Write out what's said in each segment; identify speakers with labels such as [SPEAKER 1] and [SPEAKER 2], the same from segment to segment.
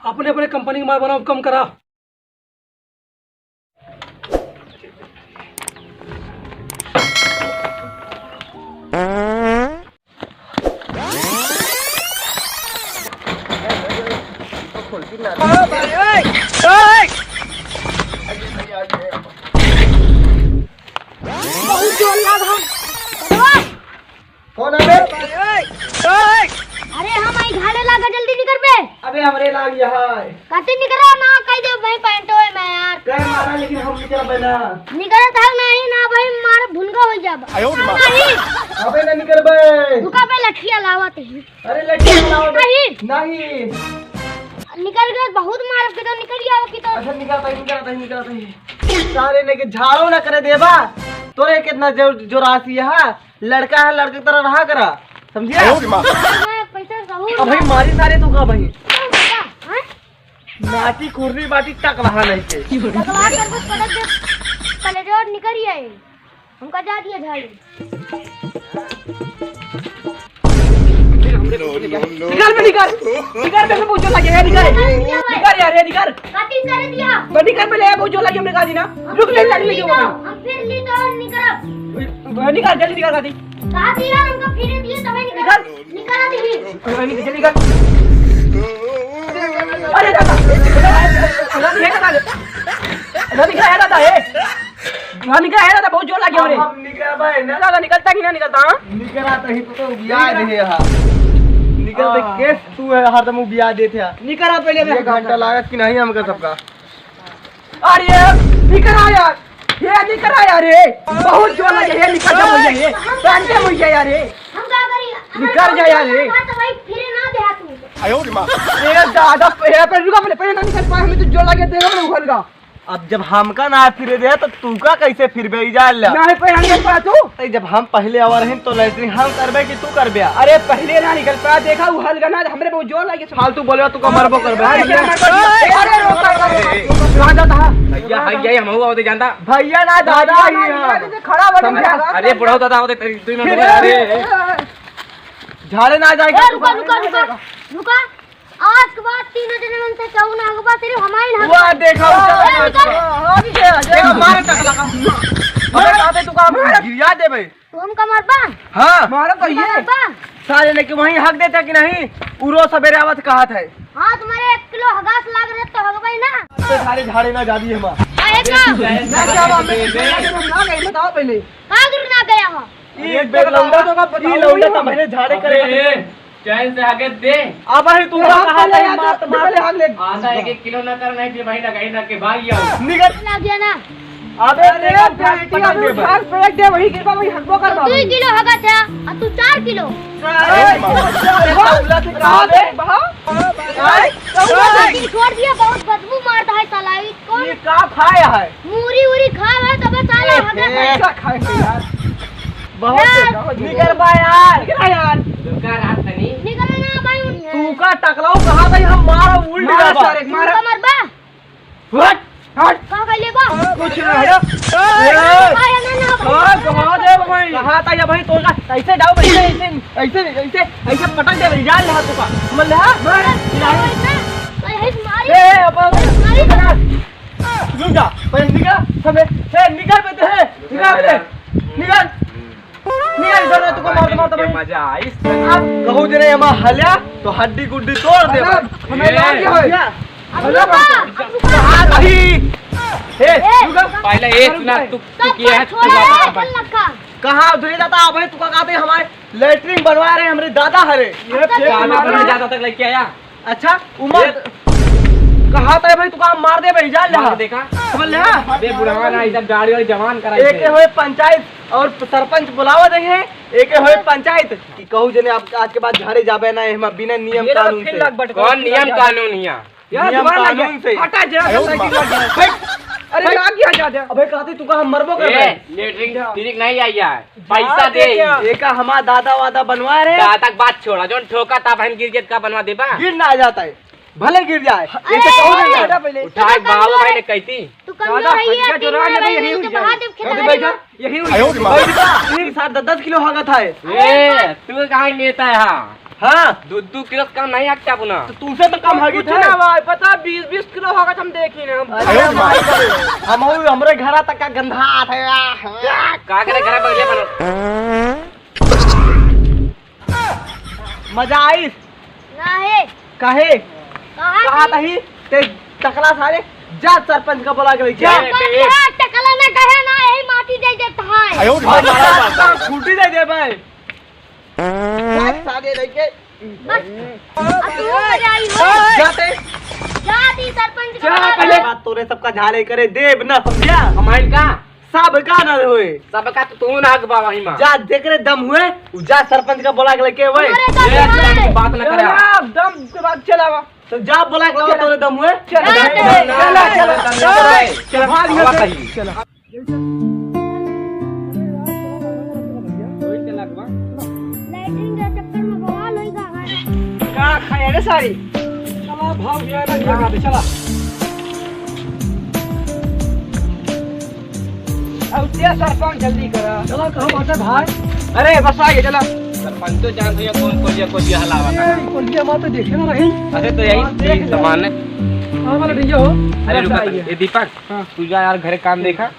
[SPEAKER 1] अपने अपने कंपनी का माल बनाओ, कम करा।
[SPEAKER 2] कौन है बे?
[SPEAKER 3] अरे हम आई घाले लागा जल्दी निकर बे।
[SPEAKER 2] अबे हमरे लाग है
[SPEAKER 3] काटे निकरा ना कह दे भाई पैंटो है मैं यार।
[SPEAKER 2] कह मारा लेकिन हम निकल बना।
[SPEAKER 3] निकरा था नहीं ना भाई मार भुनगा हो जाब। नहीं
[SPEAKER 2] अबे ना निकल बे।
[SPEAKER 3] दुका पे लठिया लावत है।
[SPEAKER 2] अरे लड़की लाओ
[SPEAKER 3] नहीं
[SPEAKER 2] नहीं।
[SPEAKER 3] निकल गए बहुत मार के तो निकल गया की तो।
[SPEAKER 2] अच्छा निकलता ही सारे लेके झाड़ो ना करे देबा। तोरे कितना जोरासी है, लड़का है लड़के तरह रहा करा, समझिया?
[SPEAKER 3] मैं पैसा सहूर
[SPEAKER 2] अब भाई मारी सारे तू का भाई
[SPEAKER 3] हां
[SPEAKER 2] नाटी कुर्री बाटी टक रहा नहीं के
[SPEAKER 3] भगवान कर कुछ पलट दे पहले रोड निकल आए हमका जा दिया झाड़ी।
[SPEAKER 1] निकाल बे, निकाल पे पूछो लगे है, निकाल यार, ये निकाल
[SPEAKER 3] काटी कर दिया
[SPEAKER 1] बड़ी कर पे ले पूछो लगे हमने कहा जी ना। रुक ले लड़ी लेके
[SPEAKER 3] हम फिर ली तो निकल
[SPEAKER 1] निकाल जल्दी निकाल गाड़ी
[SPEAKER 3] कहा दिया हमका फिर दिए तब निकल निकल दी
[SPEAKER 1] जल्दी निकाल। अरे दादा दादा है निकला है दादा, बहुत जोर लगे हमरे।
[SPEAKER 2] हम निकल भाई ना
[SPEAKER 1] दादा निकलता कि ना निकलता?
[SPEAKER 2] निकला तो बियाह दे हा निकल दे केस तू है हरदम बियाह देते हा।
[SPEAKER 1] निकला पहले
[SPEAKER 2] एक घंटा लागत कि नहीं हमका सबका।
[SPEAKER 1] अरे निकला यार, ये निकला यार, ये बहुत जोर लगे है, निकल जा मुझे, ये पैंटे मुझे यार, ये
[SPEAKER 3] हम का करी
[SPEAKER 1] निकल जा यार, ये
[SPEAKER 3] तो भाई फिर ना दे तू।
[SPEAKER 1] ये दादा पे रुका, पहले ना निकल पाए, हमें तो जोर लगे देगा ना उखल का।
[SPEAKER 2] अब जब हमका ना फिर दे तो तू का कैसे फिर बे जा ला?
[SPEAKER 1] ना पहले निकल पाया तू।
[SPEAKER 2] जब हम पहले आवर हैं तो लैट्रिन हम करबे कि तू करबे?
[SPEAKER 1] अरे पहले ना निकल पाया, देखा उखल का ना, हमरे बहुत जोर लगे।
[SPEAKER 2] फालतू बोले तू कमरबो करबे।
[SPEAKER 1] अरे रोका कहां जाता है
[SPEAKER 4] भैया हां यही हम हुआ होते जानता
[SPEAKER 2] भैया ना दादा ही
[SPEAKER 1] खड़ा बना।
[SPEAKER 4] अरे बुढ़ा दादा होते तू में अरे
[SPEAKER 2] झाड़े ना जाएगा।
[SPEAKER 3] रुका रुका रुका रुका आज के बाद 3 दिन में से कहूं ना के बाद तेरे हमारी ना
[SPEAKER 2] वो देखा
[SPEAKER 1] देखा मार टकला का।
[SPEAKER 2] अबे काते तू का गिरिया देबे?
[SPEAKER 3] तू हमका मारबा
[SPEAKER 2] हां
[SPEAKER 1] मारो कहिए
[SPEAKER 3] मारबा।
[SPEAKER 2] सारे लेके वहीं हक देता कि नहीं? उरो सवेरे आवत कहत है
[SPEAKER 3] हां तुम्हारे 1 किलो हगास लाग रहे तो हगबई ना।
[SPEAKER 2] सारे झाड़े ना जादी हम।
[SPEAKER 3] आएगा
[SPEAKER 1] ना क्या बात है, ना गई बताओ पहले
[SPEAKER 3] कागर ना गया हो।
[SPEAKER 2] एक बेर लौंडा तो का ई लौंडा तो मैंने झाड़े करे।
[SPEAKER 4] चैन से आगे दे
[SPEAKER 2] अब ही तू कहा था मार
[SPEAKER 1] पहले हक ले।
[SPEAKER 4] आधा 1 किलो ना कर नहीं फिर भाई लगाई ना के भाग आओ
[SPEAKER 2] निकल।
[SPEAKER 3] लग गया ना
[SPEAKER 2] अबे
[SPEAKER 1] अरे बेटी अभी उठार फेंक दे, वही गिरबा वही हकबो कर
[SPEAKER 3] 2 किलो हगा था और तू 4 किलो। छोड़ दिया बहुत बदबू मारता है साला। ये कौन
[SPEAKER 2] ये का खाया है?
[SPEAKER 3] मूरी उरी खा है तब साला हगा था।
[SPEAKER 2] बहुत निकल बा यार।
[SPEAKER 4] दुकान हाथ नहीं
[SPEAKER 3] निकल ना भाई
[SPEAKER 2] तू का टकलाऊ कहा था हम मारा उल्ट
[SPEAKER 1] मारा
[SPEAKER 2] गया
[SPEAKER 1] सारे, मारा।
[SPEAKER 3] तुमका मारबा
[SPEAKER 2] हट हट
[SPEAKER 3] कहां का लेबा
[SPEAKER 2] कुछ नहीं है।
[SPEAKER 3] आया ना ना
[SPEAKER 2] हां कहा दे भाई कहा था या भाई तो का ऐसे डाउ ऐसे ऐसे ऐसे ऐसे पटक दे जान रहा तू का समझ ले। ए अब रुक जा पहले निकल सबे ए निकल पे है निकल पे निकल निकल इधर तू को मार भाई
[SPEAKER 4] मजा आई
[SPEAKER 2] कहू जने हम हल्या तो हड्डी गुड्डी तोड़ दे
[SPEAKER 1] हमें लाग गया है।
[SPEAKER 2] कहां रही ए
[SPEAKER 4] पहले एक सुना तू किया है
[SPEAKER 2] कहां उधर जाता भाई तू का कहते हमारे लैट्रिन बनवा रहे हमारे दादा हरे
[SPEAKER 4] ज्यादा तक लेके आया।
[SPEAKER 2] अच्छा उमर कहा था भाई तू का मार दे भाई जान ले
[SPEAKER 4] देखा
[SPEAKER 2] समझ ले।
[SPEAKER 4] अबे बुढ़ावा ना इधर गाड़ी वाली जवान कराई
[SPEAKER 2] एक होए पंचायत और सरपंच बुलावा देंगे। एक होए पंचायत कि कहू जने आप आज के बाद झाड़े जाबे ना हम बिना नियम कानून से।
[SPEAKER 4] कौन नियम कानून यहाँ
[SPEAKER 2] नियम कानून से
[SPEAKER 1] हटा जा। अरे ना किया जाता।
[SPEAKER 2] अबे कहते तू का हम मरबो कर
[SPEAKER 4] लेटरिंग ठीक नहीं आई है पैसा दे
[SPEAKER 2] एक हमारा दादा वादा बनवा रहे
[SPEAKER 4] दादा बात छोड़ा जो ठोका था बहन गिर का बनवा देबा
[SPEAKER 2] गिर ना जाता है भले गिर जाए
[SPEAKER 3] ऐसे कहू नहीं
[SPEAKER 1] हटा पहले।
[SPEAKER 4] उठाए बाबू भाई ने कहती
[SPEAKER 3] तू कमजोर रही है
[SPEAKER 1] जो रहा नहीं यही
[SPEAKER 3] तो बहा दे
[SPEAKER 2] अबे
[SPEAKER 3] खेला।
[SPEAKER 2] बैठा
[SPEAKER 1] यही हुई।
[SPEAKER 2] एक साथ 10 किलो हागत है।
[SPEAKER 4] ए तू कहाँ लेता है हाँ
[SPEAKER 2] हाँ
[SPEAKER 4] 2 किलो से कम नहीं हटता पुनः।
[SPEAKER 2] तो तुमसे तो कम है
[SPEAKER 1] कुछ ना भाई, पता 20-20 किलो होगा हम देखी ना
[SPEAKER 2] हम हमरे घर तक का गंधा है।
[SPEAKER 4] का करे घर बढ़िया बनो।
[SPEAKER 2] मजा आई
[SPEAKER 3] नहीं
[SPEAKER 2] काहे
[SPEAKER 3] कहा
[SPEAKER 2] कहा तही ते टकला सारे जा सरपंच का बोला के क्या
[SPEAKER 3] टकला ना कहे ना यही माटी दे देता है।
[SPEAKER 2] छुट्टी दे दे भाई सारे लेके
[SPEAKER 3] बस अब तू मजा आई हो
[SPEAKER 2] जाते
[SPEAKER 3] जाती सरपंच
[SPEAKER 2] क्या
[SPEAKER 3] का
[SPEAKER 2] पहले बात तोरे सबका झाले करे देव ना समझा
[SPEAKER 4] हमारे का
[SPEAKER 2] सब का ना होए
[SPEAKER 4] सबका तो तू ना आग बाबा ही मां।
[SPEAKER 2] जा देख रे दम हुए जा सरपंच का बोला के लेके वही
[SPEAKER 3] हमारे का है।
[SPEAKER 4] बात न करे।
[SPEAKER 1] दम के बाद चलावा।
[SPEAKER 2] तो जा बोला के तोरे दम हुए
[SPEAKER 1] चल भाग
[SPEAKER 4] बात
[SPEAKER 1] यहाँ से।
[SPEAKER 4] सही।
[SPEAKER 1] चला
[SPEAKER 3] लाइटिंग के चक्कर में बवाल होएगा हमारा।
[SPEAKER 1] का खाया रे सारी। चला भाग गया ना यहाँ पे चला। अब ते सरपंच जल्दी करा। चला कहाँ बाटे भाई? अरे बस आ गए चला।
[SPEAKER 4] सरपंच तो जानते हो कौन कोई हलावा का।
[SPEAKER 1] ये कोलिया माँ तो देखे ना रही।
[SPEAKER 4] अरे तो यही सामान है।
[SPEAKER 1] कहाँ वाला नहीं हो?
[SPEAKER 4] अरे रुका ये दीपक तू जा यार घरे काम देखा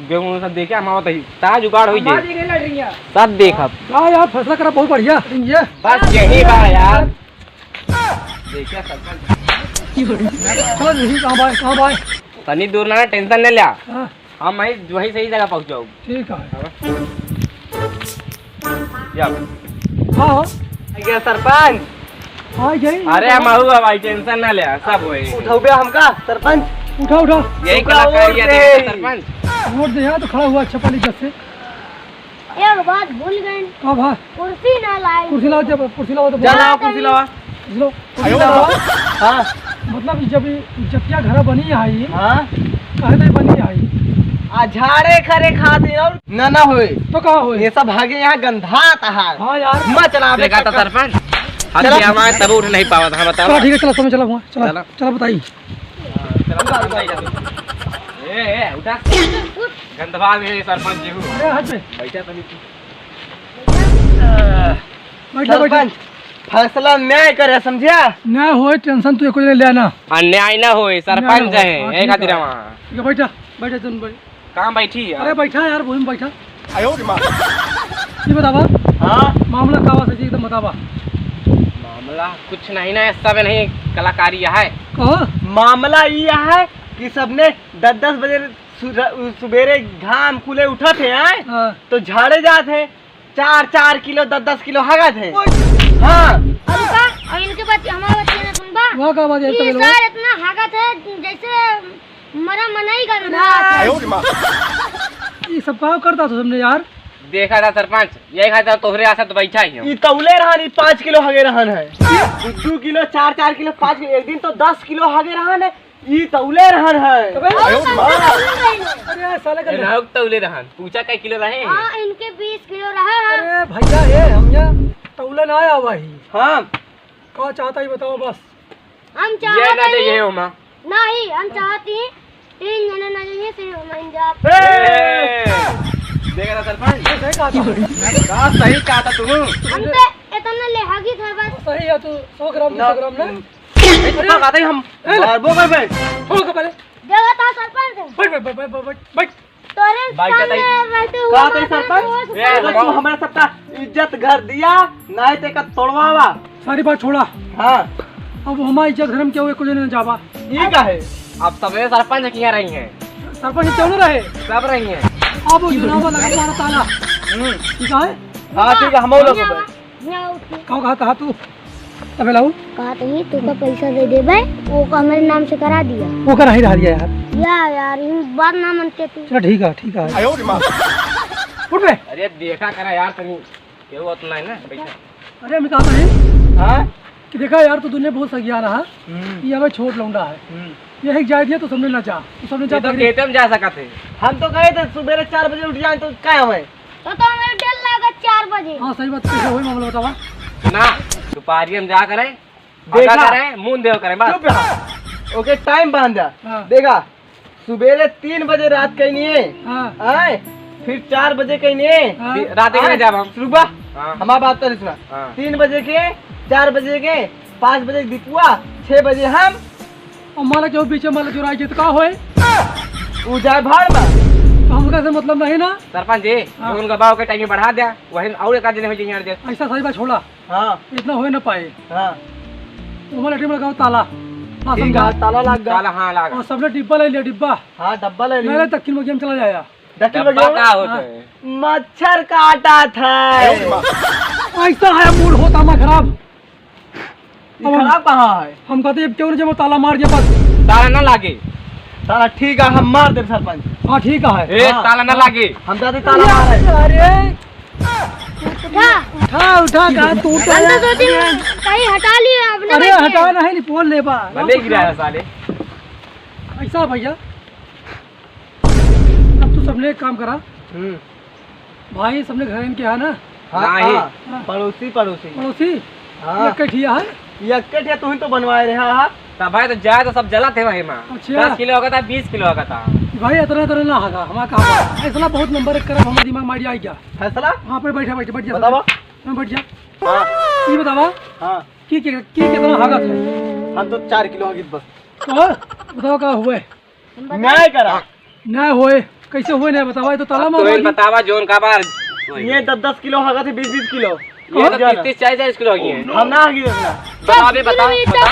[SPEAKER 4] गेहूं सब देखे हम आवत ही ता जुगाड़ होई
[SPEAKER 1] माँ
[SPEAKER 4] जे
[SPEAKER 1] जी के लड़ रही है।
[SPEAKER 4] सब देख अब
[SPEAKER 1] हाँ यार फैसला करा बहुत बढ़िया। ये
[SPEAKER 4] बस यही बा यार देखिए सरपंच
[SPEAKER 1] चलो यही कहाँ भाई?
[SPEAKER 4] तनी दूर ना टेंशन ले लिया
[SPEAKER 1] हाँ
[SPEAKER 4] हम वही सही जगह पहुंचाओ
[SPEAKER 1] ठीक है।
[SPEAKER 4] या
[SPEAKER 1] हाँ
[SPEAKER 2] गया सरपंच
[SPEAKER 1] हाँ गई।
[SPEAKER 4] अरे हम आऊ भाई टेंशन ना ले सब होई
[SPEAKER 2] उठाओ हमका सरपंच
[SPEAKER 1] उठा उठा
[SPEAKER 4] यही
[SPEAKER 2] उठा
[SPEAKER 4] कलाकार
[SPEAKER 2] और
[SPEAKER 4] ये
[SPEAKER 2] दे।
[SPEAKER 4] देखिए सरपंच
[SPEAKER 1] वोट दे यहाँ तो खड़ा हुआ अच्छा पाली जब से।
[SPEAKER 3] एक बात भूल गए
[SPEAKER 1] हाँ भाई
[SPEAKER 3] कुर्सी ना लाई।
[SPEAKER 1] कुर्सी लाओ जब कुर्सी लाओ तो
[SPEAKER 2] जा लाओ कुर्सी लावा
[SPEAKER 1] लो कुर्सी लाओ।
[SPEAKER 2] हाँ
[SPEAKER 1] मतलब जब जतिया घर बनी है
[SPEAKER 2] हाँ
[SPEAKER 1] कहे नहीं बनी है
[SPEAKER 2] आ झाड़े खरे खाते और ना होए
[SPEAKER 1] तो कहाँ हो?
[SPEAKER 2] ये सब भागे यहाँ गंधात है
[SPEAKER 1] हाँ यार
[SPEAKER 2] मत चलावे
[SPEAKER 4] देखा था सरपंच हम
[SPEAKER 2] चलो।
[SPEAKER 4] हमारे तब उठ नहीं पावा था बताओ
[SPEAKER 1] चलो ठीक है चलो समय चला हुआ चला
[SPEAKER 4] चलो।
[SPEAKER 1] चला बताइए।
[SPEAKER 4] ए उठा गंधवा में सरपंच जी हूँ
[SPEAKER 1] अरे हाथ में
[SPEAKER 4] बैठा तनी
[SPEAKER 1] बैठ जा बैठ जा।
[SPEAKER 2] सरपंच फैसला न्याय करे समझिया
[SPEAKER 1] ना हो टेंशन तू एको लेना।
[SPEAKER 4] अन्याय ना होए सरपंच
[SPEAKER 1] हाँ,
[SPEAKER 4] है
[SPEAKER 1] ठीक
[SPEAKER 4] एक खातिर
[SPEAKER 1] है।
[SPEAKER 4] वहाँ
[SPEAKER 1] ठीक है बैठा बैठा तुम बैठ।
[SPEAKER 4] कहाँ बैठी है
[SPEAKER 1] अरे बैठा यार वही में बैठा। ये बतावा
[SPEAKER 2] हाँ
[SPEAKER 1] मामला कावा सही एकदम बतावा।
[SPEAKER 4] मामला कुछ नहीं ना सब नहीं कलाकारी है
[SPEAKER 1] कहो
[SPEAKER 2] मामला ये है कि सबने 10-10 बजे सुबेरे घाम खुले उठा थे आए
[SPEAKER 1] हाँ।
[SPEAKER 2] तो झाड़े जाते 4-4 किलो 10-10 किलो हगा थे हाँ
[SPEAKER 3] और का और इनके बात हमारे बच्चे ने सुनबा
[SPEAKER 1] वहाँ का आवाज
[SPEAKER 3] ये
[SPEAKER 1] है
[SPEAKER 3] सर इतना हागत है जैसे मरा मनाई का रहा।
[SPEAKER 1] ये सब काम करता था तुमने यार।
[SPEAKER 4] देखा था सरपंच यही खातिर तोहरे आशा तो बैठा ही हूँ
[SPEAKER 2] ये तौले रहन 5 किलो हगे रहन है 2 किलो 4-4 किलो 5 किलो एक दिन तो 10 किलो हगे रहन है ये तौले रहन है
[SPEAKER 1] अरे साले का
[SPEAKER 4] रहू तो ले रहन पूछा कई किलो रहे
[SPEAKER 3] हाँ इनके 20 किलो रहा है।
[SPEAKER 1] अरे भैया ये हम यहाँ टौला ना आया भाई।
[SPEAKER 2] हाँ
[SPEAKER 1] क्या चाहता ही बताओ बस।
[SPEAKER 3] हम
[SPEAKER 4] ये ना
[SPEAKER 3] चाहते
[SPEAKER 4] चाहिए
[SPEAKER 3] हैं
[SPEAKER 4] हो माँ
[SPEAKER 3] नहीं हम चाहते हैं 3 जने ना चाहिए सिर्फ हम जा।
[SPEAKER 4] देखा था सरपंच
[SPEAKER 1] सही कहा था।
[SPEAKER 4] सही कहा था तुम
[SPEAKER 3] हम तो इतना लेहागी था बस।
[SPEAKER 1] सही है तू 100 ग्राम 200 ग्राम ना
[SPEAKER 2] इतना खाते हम मारबो कर बे
[SPEAKER 1] छोड़ के पहले
[SPEAKER 3] देखा था सरपंच
[SPEAKER 1] बैठ बैठ बैठ बैठ बैठ।
[SPEAKER 3] तोरे
[SPEAKER 4] बाइक
[SPEAKER 3] सामने
[SPEAKER 4] बताई।
[SPEAKER 3] रहते हुए
[SPEAKER 2] कहा थे
[SPEAKER 3] बात
[SPEAKER 2] सरपंच
[SPEAKER 3] करते हुए
[SPEAKER 2] तू हमारा सबका इज्जत घर दिया नहीं ते का तोड़वावा
[SPEAKER 1] सारी बात छोड़ा।
[SPEAKER 2] हाँ
[SPEAKER 1] अब हमारी इज्जत धर्म क्या हुए कुछ नहीं जावा।
[SPEAKER 2] ये का है
[SPEAKER 4] अब सबसे सरपंच किया रही हैं
[SPEAKER 1] सरपंच क्यों नहीं रहे?
[SPEAKER 4] सब रही हैं
[SPEAKER 1] अब वो चुनाव लगा मारा ताला ठीक है।
[SPEAKER 2] हाँ ठीक है हम लोग को
[SPEAKER 3] यहाँ उठी
[SPEAKER 1] कहाँ कहा तू तबे लाऊ
[SPEAKER 3] कहा नहीं तू का पैसा दे दे भाई वो का हमारे नाम से करा दिया
[SPEAKER 1] वो कर ही रहा यार।
[SPEAKER 3] यार इन बात ना मानते तू।
[SPEAKER 1] चलो ठीक है उठ बे।
[SPEAKER 4] अरे देखा करा यार तनी केहू होत नहीं ना बैठा
[SPEAKER 1] अरे मैं कहा था
[SPEAKER 2] हाँ
[SPEAKER 1] कि देखा यार तो दुनिया बहुत सगिया रहा ये हमें छोट लौंडा है ये एक जाए दिया तो समझ ना जा तो समझ जा
[SPEAKER 4] ये तो खेते में जा सका थे
[SPEAKER 2] हम तो गए थे सुबह 4 बजे उठ जाए तो क्या हमें
[SPEAKER 3] तो हमारे डेल लागत 4 बजे।
[SPEAKER 1] हाँ सही बात कैसे वही मामला बतावा।
[SPEAKER 4] ना दोपहरी हम जा करे
[SPEAKER 2] देखा।
[SPEAKER 4] देखा करे मुंह देव करे बस
[SPEAKER 2] चुप रहा ओके टाइम बांध जा
[SPEAKER 1] हाँ।
[SPEAKER 2] देखा सुबह 3 बजे रात कहीं नहीं है
[SPEAKER 1] हाँ
[SPEAKER 2] आए फिर 4 बजे कहीं नहीं है
[SPEAKER 1] हाँ।
[SPEAKER 4] रात के जाब हम
[SPEAKER 2] सुबह
[SPEAKER 4] हाँ।
[SPEAKER 2] हमारा बात तो नहीं सुना
[SPEAKER 4] हाँ।
[SPEAKER 2] 3 बजे के 4 बजे के 5 बजे दीपुआ 6 बजे हम
[SPEAKER 1] और माला क्यों बीच में माला चुराई जित का होए
[SPEAKER 2] उ जाए भाड़ में।
[SPEAKER 1] हमका से मतलब नहीं ना।
[SPEAKER 4] सरपंच जी उनका भाव के टाइम बढ़ा दिया वही और एक आदमी हो जाए
[SPEAKER 1] ऐसा सारी बात छोड़ा,
[SPEAKER 2] हाँ
[SPEAKER 1] इतना हो ना पाए।
[SPEAKER 2] हाँ
[SPEAKER 1] तुम्हारे टीम लगाओ ताला, हाँ
[SPEAKER 2] ठीक
[SPEAKER 1] समझा।
[SPEAKER 2] है, ताला लग गया।
[SPEAKER 4] ताला हाँ लगा
[SPEAKER 1] और सबने डिब्बा ले लिया, डिब्बा
[SPEAKER 2] हाँ डब्बा ले
[SPEAKER 1] मेरे
[SPEAKER 2] लिया।
[SPEAKER 1] दक्षिण में गेम चला जाएगा।
[SPEAKER 2] दक्षिण
[SPEAKER 4] डब्बा
[SPEAKER 2] में
[SPEAKER 4] का होता है
[SPEAKER 2] मच्छर काटा था।
[SPEAKER 1] ऐसा है मूड होता ना खराब।
[SPEAKER 2] ये खराब कहाँ है?
[SPEAKER 1] हम कहते हैं क्यों नहीं जब ताला मार दिया बस।
[SPEAKER 4] ताला ना लागे
[SPEAKER 2] ताला ठीक है, हम मार दे सरपंच।
[SPEAKER 1] हाँ ठीक है।
[SPEAKER 4] ए
[SPEAKER 2] हाँ।
[SPEAKER 4] ताला ना लागे
[SPEAKER 2] हम जाते ताला मारे।
[SPEAKER 1] अरे
[SPEAKER 3] उठा
[SPEAKER 1] उठा उठा कहा तू
[SPEAKER 3] हम तो सोची कहीं हटा लिया आपने।
[SPEAKER 1] अरे
[SPEAKER 3] बैठ के।
[SPEAKER 1] हटा नहीं नहीं बोल ले बा
[SPEAKER 4] भले गिरा है साले।
[SPEAKER 1] ऐसा भैया अब तू सबने एक काम करा भाई, सबने घर इनके है ना
[SPEAKER 2] हाँ,
[SPEAKER 4] नहीं।
[SPEAKER 2] हाँ, पड़ोसी पड़ोसी
[SPEAKER 1] पड़ोसी
[SPEAKER 2] हाँ
[SPEAKER 1] इकट्ठिया है।
[SPEAKER 2] ये कट तू ही तो बनवाए रहे। हाँ
[SPEAKER 4] तब भाई तो जाए तो सब जला थे वही में।
[SPEAKER 1] अच्छा।
[SPEAKER 4] 10 किलो होगा था 20 किलो होगा था।
[SPEAKER 1] भाई इतना इतना ना होगा हमारा कहा ऐसा बहुत नंबर एक करब हमारे दिमाग में आइडिया आई गया।
[SPEAKER 2] फैसला
[SPEAKER 1] वहाँ पे बैठे बैठे बैठ जा
[SPEAKER 2] बतावा।
[SPEAKER 1] मैं बैठ जा
[SPEAKER 2] हाँ
[SPEAKER 1] ये बतावा
[SPEAKER 2] हाँ
[SPEAKER 1] की कितना हागत है
[SPEAKER 2] हम तो 4 किलो होगी बस।
[SPEAKER 1] तो बताओ क्या हुए
[SPEAKER 2] न्याय करा।
[SPEAKER 1] नहीं हुए कैसे हुए नहीं बतावा, ये तो ताला
[SPEAKER 4] तो
[SPEAKER 1] मार
[SPEAKER 4] इन बतावा जोन का बार
[SPEAKER 2] ये 10-10 किलो होगा थे 20-20 किलो।
[SPEAKER 4] ये तो 30-40 किलो की है।
[SPEAKER 2] हम ना होगी इतना।
[SPEAKER 4] बताओ भी बताओ बता।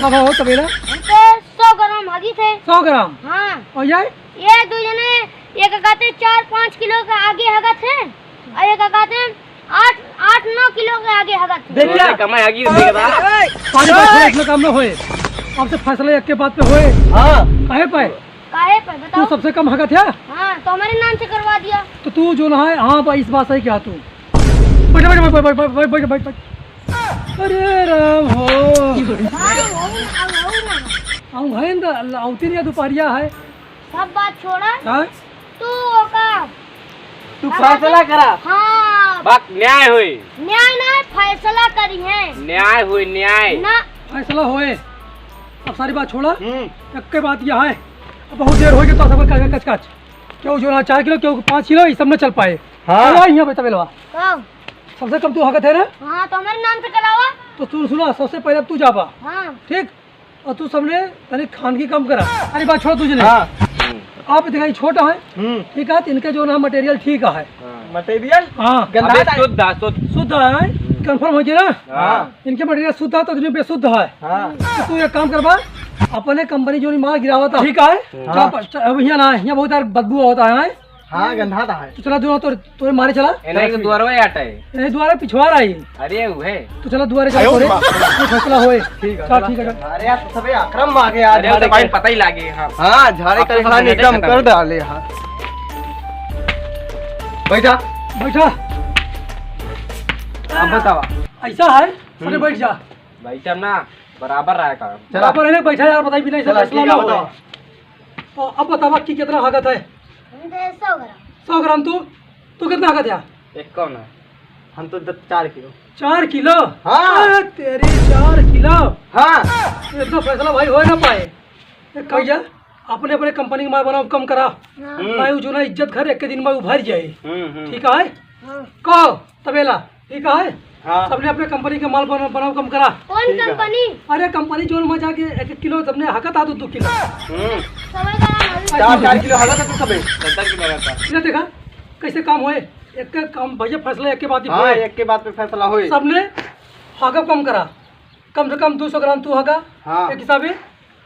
[SPEAKER 1] अब हो तबेला
[SPEAKER 3] हमसे 100 ग्राम हगी थे।
[SPEAKER 1] 100 ग्राम
[SPEAKER 3] हाँ
[SPEAKER 1] और ये
[SPEAKER 3] ये दो जने एक कहते 4-5 किलो के आगे हगा थे और एक कहते 8-9 किलो के आगे हगा थे।
[SPEAKER 2] देखिए
[SPEAKER 4] कमाई आगी देगा बा।
[SPEAKER 1] सारी बात हुए, इसमें काम न हुए। अब से फैसला एक के बात पे हुए
[SPEAKER 2] हाँ
[SPEAKER 1] काहे पे
[SPEAKER 3] काहे पर
[SPEAKER 1] तू
[SPEAKER 3] बताओ।
[SPEAKER 1] सबसे कम हगत है
[SPEAKER 3] हाँ तो हमारे नाम से करवा दिया।
[SPEAKER 1] तो तू जो ना है हाँ भाई इस बात सही क्या तू बैठ बैठ बैठ बैठ बैठ बैठ बैठ बैठ। अरे राम हो
[SPEAKER 3] हाँ वो ना
[SPEAKER 1] हम है ना औती नहीं दोपहरिया है
[SPEAKER 3] सब बात छोड़ा
[SPEAKER 1] हाँ?
[SPEAKER 3] तू का
[SPEAKER 2] तू फैसला करा।
[SPEAKER 3] हाँ
[SPEAKER 4] बात न्याय हुई
[SPEAKER 3] न्याय ना फैसला करी है
[SPEAKER 4] न्याय हुई न्याय।
[SPEAKER 3] ना।
[SPEAKER 1] फैसला होए। अब सारी बात छोड़ा एक के बात यह है अब बहुत देर हो गई तो सब कच कच क्यों जो ना 4 किलो क्यों 5 किलो ये सब न चल पाए।
[SPEAKER 2] हाँ।
[SPEAKER 1] यहाँ बेटा बेलवा
[SPEAKER 3] कब?
[SPEAKER 1] सबसे कम तू हकत है ना
[SPEAKER 3] हाँ तो हमारे नाम से करावा।
[SPEAKER 1] तो तू सुना सबसे पहले अब तू जा पा
[SPEAKER 3] हाँ
[SPEAKER 1] ठीक। और तू सबने तनिक खानगी कम करा। अरे बात छोड़ तुझे
[SPEAKER 2] हाँ
[SPEAKER 1] आप दिखाई छोटा है ठीक है, तो इनके जो ना मटेरियल ठीक है
[SPEAKER 2] मटेरियल
[SPEAKER 1] हाँ
[SPEAKER 2] गंदा
[SPEAKER 4] अबे
[SPEAKER 2] था।
[SPEAKER 1] शुद्ध है कंफर्म हो गया ना।
[SPEAKER 2] हाँ
[SPEAKER 1] इनके मटेरियल शुद्ध है तो इसमें बेशुद्ध है।
[SPEAKER 2] हाँ
[SPEAKER 1] तो तू एक काम करवा अपने कंपनी जो माल गिरावा था ठीक है अब यहाँ ना यहाँ बहुत यार बदबू होता है।
[SPEAKER 2] हाँ गंदा था है।
[SPEAKER 1] तो चला दुआ तो मारे चला
[SPEAKER 4] इन्हें के द्वारा आटा है।
[SPEAKER 1] नहीं द्वारा पिछवा रही
[SPEAKER 4] अरे वो है
[SPEAKER 1] तो चला दुआरे चला तोरे तो फैसला होए ठीक है ठीक है।
[SPEAKER 2] अरे यार सबे अक्रम आ गए आज।
[SPEAKER 4] अरे वो तो भाई पता ही लागे। हाँ
[SPEAKER 2] हाँ झाड़े कर
[SPEAKER 4] आपको
[SPEAKER 2] खाने
[SPEAKER 4] समझ
[SPEAKER 2] एकदम
[SPEAKER 4] नहीं
[SPEAKER 2] कर डाले। हाँ बैठा
[SPEAKER 1] बैठा
[SPEAKER 2] अब बतावा।
[SPEAKER 1] ऐसा है अरे बैठ जा
[SPEAKER 4] भाई साहब ना बराबर रहा काम।
[SPEAKER 2] चला
[SPEAKER 1] आप रहने बैठा यार बताई बिना
[SPEAKER 2] चला
[SPEAKER 1] फैसला
[SPEAKER 2] ठीक
[SPEAKER 1] ना
[SPEAKER 2] है
[SPEAKER 1] होए।
[SPEAKER 2] बताओ।
[SPEAKER 1] अब बतावा कि कितना हगत है।
[SPEAKER 3] हमसे 100 ग्राम।
[SPEAKER 1] 100 ग्राम तू कितना हगत है।
[SPEAKER 4] एक कौन है?
[SPEAKER 2] हम तो 4 किलो।
[SPEAKER 1] 4 किलो
[SPEAKER 2] हाँ।
[SPEAKER 1] अरे तेरे 4 किलो
[SPEAKER 2] हाँ
[SPEAKER 1] इतना फैसला भाई हो ना पाए। एक कही जा अपने अपने कंपनी का माल बनाओ कम करा भाई जो ना इज्जत घर एक के दिन में उभर जाए ठीक है।
[SPEAKER 3] हाँ।
[SPEAKER 1] कहो तबेला ठीक है
[SPEAKER 2] हाँ
[SPEAKER 1] सबने अपने कंपनी के माल बनाओ कम करा।
[SPEAKER 3] कौन
[SPEAKER 2] ठीक है।
[SPEAKER 3] कंपनी?
[SPEAKER 1] अरे कंपनी जो में जाके 1 किलो सबने हकत आ 2 किलो
[SPEAKER 3] 100 ग्राम।
[SPEAKER 2] 4 किलो हला था तू सबे।
[SPEAKER 4] 70 किलो रहता।
[SPEAKER 1] इधर देखा कैसे काम हुए एक के काम भैया फैसला एक के बाद ही
[SPEAKER 2] हाँ
[SPEAKER 1] हुए।
[SPEAKER 2] एक के बाद पे फैसला हुई।
[SPEAKER 1] सबने हका कम करा कम से कम 200 ग्राम तू हका
[SPEAKER 2] हाँ।
[SPEAKER 1] एक हिसाबे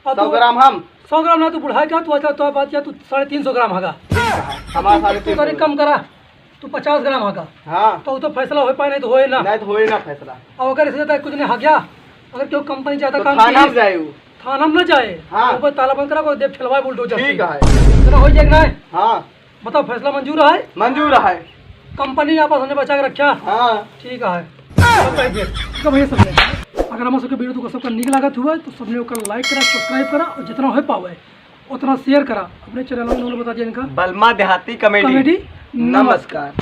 [SPEAKER 1] और
[SPEAKER 2] 100 ग्राम हम
[SPEAKER 1] 100 ग्राम ना तू बढ़ा क्या तू अच्छा तो बात किया तू 350 ग्राम हगा
[SPEAKER 2] हमारा
[SPEAKER 1] तू
[SPEAKER 2] 350
[SPEAKER 1] कम करा तू 50 ग्राम हगा
[SPEAKER 2] हाँ
[SPEAKER 1] तो वो तो फैसला हो पाए नहीं तो होए ना।
[SPEAKER 2] नहीं तो होई ना फैसला।
[SPEAKER 1] और अगर इससे ज्यादा कुछ नहीं हक गया अगर क्यों कंपनी ज्यादा
[SPEAKER 2] तो
[SPEAKER 1] काम
[SPEAKER 2] थाना
[SPEAKER 1] की
[SPEAKER 2] में जाए वो।
[SPEAKER 1] थाना में न जाए
[SPEAKER 2] हाँ।
[SPEAKER 1] ऊपर ताला बंद करा को देव ठेलवाए बुलडोजर
[SPEAKER 2] ठीक
[SPEAKER 1] से।
[SPEAKER 2] है।
[SPEAKER 1] इतना हो जाएगा ना
[SPEAKER 2] हाँ
[SPEAKER 1] बताओ फैसला मंजूर है।
[SPEAKER 2] मंजूर है।
[SPEAKER 1] कंपनी आपस हमने बचा के रखा
[SPEAKER 2] हाँ
[SPEAKER 1] ठीक है। तो भैया सबने अगर हमारे सबके वीडियो तो सबका निक लागत हुआ तो सबने ओकर लाइक करा सब्सक्राइब करा और जितना हो पावे उतना शेयर करा अपने चैनल में उन्होंने बता दिया इनका
[SPEAKER 2] बलमा देहाती कॉमेडी।
[SPEAKER 1] कॉमेडी
[SPEAKER 2] नमस्कार।